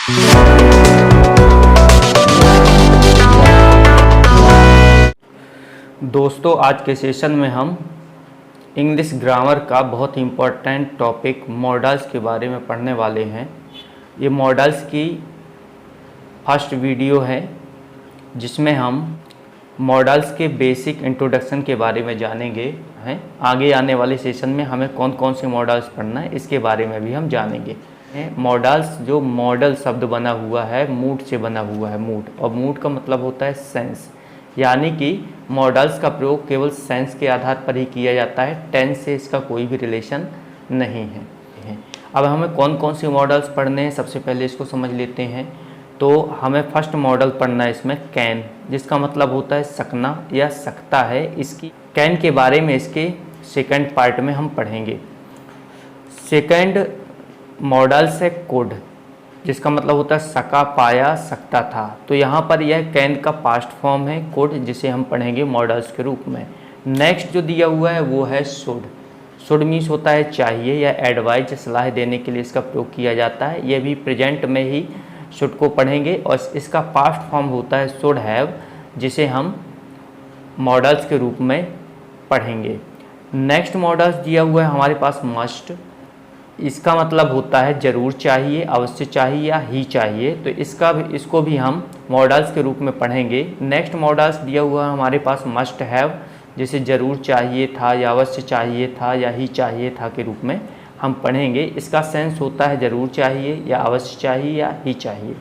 दोस्तों, आज के सेशन में हम इंग्लिश ग्रामर का बहुत इम्पोर्टेंट टॉपिक मॉडल्स के बारे में पढ़ने वाले हैं। ये मॉडल्स की फर्स्ट वीडियो है जिसमें हम मॉडल्स के बेसिक इंट्रोडक्शन के बारे में जानेंगे हैं। आगे आने वाले सेशन में हमें कौन कौन से मॉडल्स पढ़ना है इसके बारे में भी हम जानेंगे। मॉडल्स, जो मॉडल शब्द बना हुआ है मूड से बना हुआ है। मूड, और मूड का मतलब होता है सेंस, यानी कि मॉडल्स का प्रयोग केवल सेंस के आधार पर ही किया जाता है, टेंस से इसका कोई भी रिलेशन नहीं है। अब हमें कौन कौन से मॉडल्स पढ़ने हैं, सबसे पहले इसको समझ लेते हैं। तो हमें फर्स्ट मॉडल पढ़ना है इसमें कैन, जिसका मतलब होता है सकना या सकता है। इसकी कैन के बारे में इसके सेकंड पार्ट में हम पढ़ेंगे। सेकंड मॉडल से कुड, जिसका मतलब होता है सका, पाया, सकता था। तो यहाँ पर यह कैन का पास्ट फॉर्म है कुड, जिसे हम पढ़ेंगे मॉडल्स के रूप में। नेक्स्ट जो दिया हुआ है वो है शुड। शुड मीन्स होता है चाहिए या एडवाइज, सलाह देने के लिए इसका प्रयोग किया जाता है। यह भी प्रेजेंट में ही शुड को पढ़ेंगे। और इसका पास्ट फॉर्म होता है शुड हैव, जिसे हम मॉडल्स के रूप में पढ़ेंगे। नेक्स्ट मॉडल्स दिया हुआ है हमारे पास मस्ट। इसका मतलब होता है ज़रूर चाहिए, अवश्य चाहिए या ही चाहिए। तो इसको भी हम मॉडल्स के रूप में पढ़ेंगे। नेक्स्ट मॉडल्स दिया हुआ है हमारे पास मस्ट हैव, जिसे ज़रूर चाहिए था या अवश्य चाहिए था या ही चाहिए था के रूप में हम पढ़ेंगे। इसका सेंस होता है ज़रूर चाहिए या अवश्य चाहिए या ही चाहिए।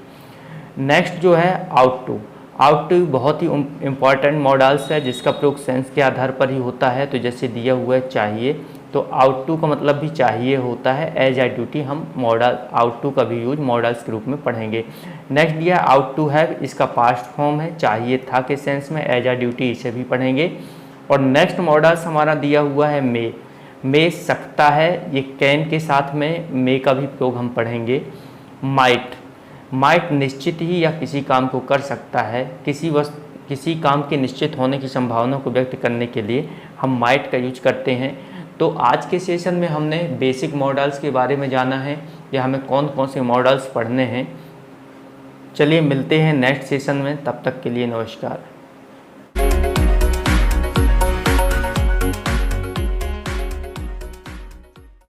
नेक्स्ट जो है आउट टू। आउट टू बहुत ही इम्पॉर्टेंट मॉडल्स है, जिसका प्रयोग सेंस के आधार पर ही होता है। तो जैसे दिया हुआ है चाहिए, तो आउट टू का मतलब भी चाहिए होता है। एज ए ड्यूटी हम मॉडल आउट टू का भी यूज मॉडल्स के रूप में पढ़ेंगे। नेक्स्ट दिया आउट टू हैव, इसका पास्ट फॉर्म है चाहिए था के सेंस में, एज ए ड्यूटी इसे भी पढ़ेंगे। और नेक्स्ट मॉडल्स हमारा दिया हुआ है मे सकता है, ये कैन के साथ में मे का भी प्रयोग हम पढ़ेंगे। माइट निश्चित ही या किसी काम को कर सकता है। किसी काम के निश्चित होने की संभावना को व्यक्त करने के लिए हम माइट का यूज करते हैं। तो आज के सेशन में हमने बेसिक मॉडल्स के बारे में जाना है या हमें कौन कौन से मॉडल्स पढ़ने हैं। चलिए मिलते हैं नेक्स्ट सेशन में, तब तक के लिए नमस्कार।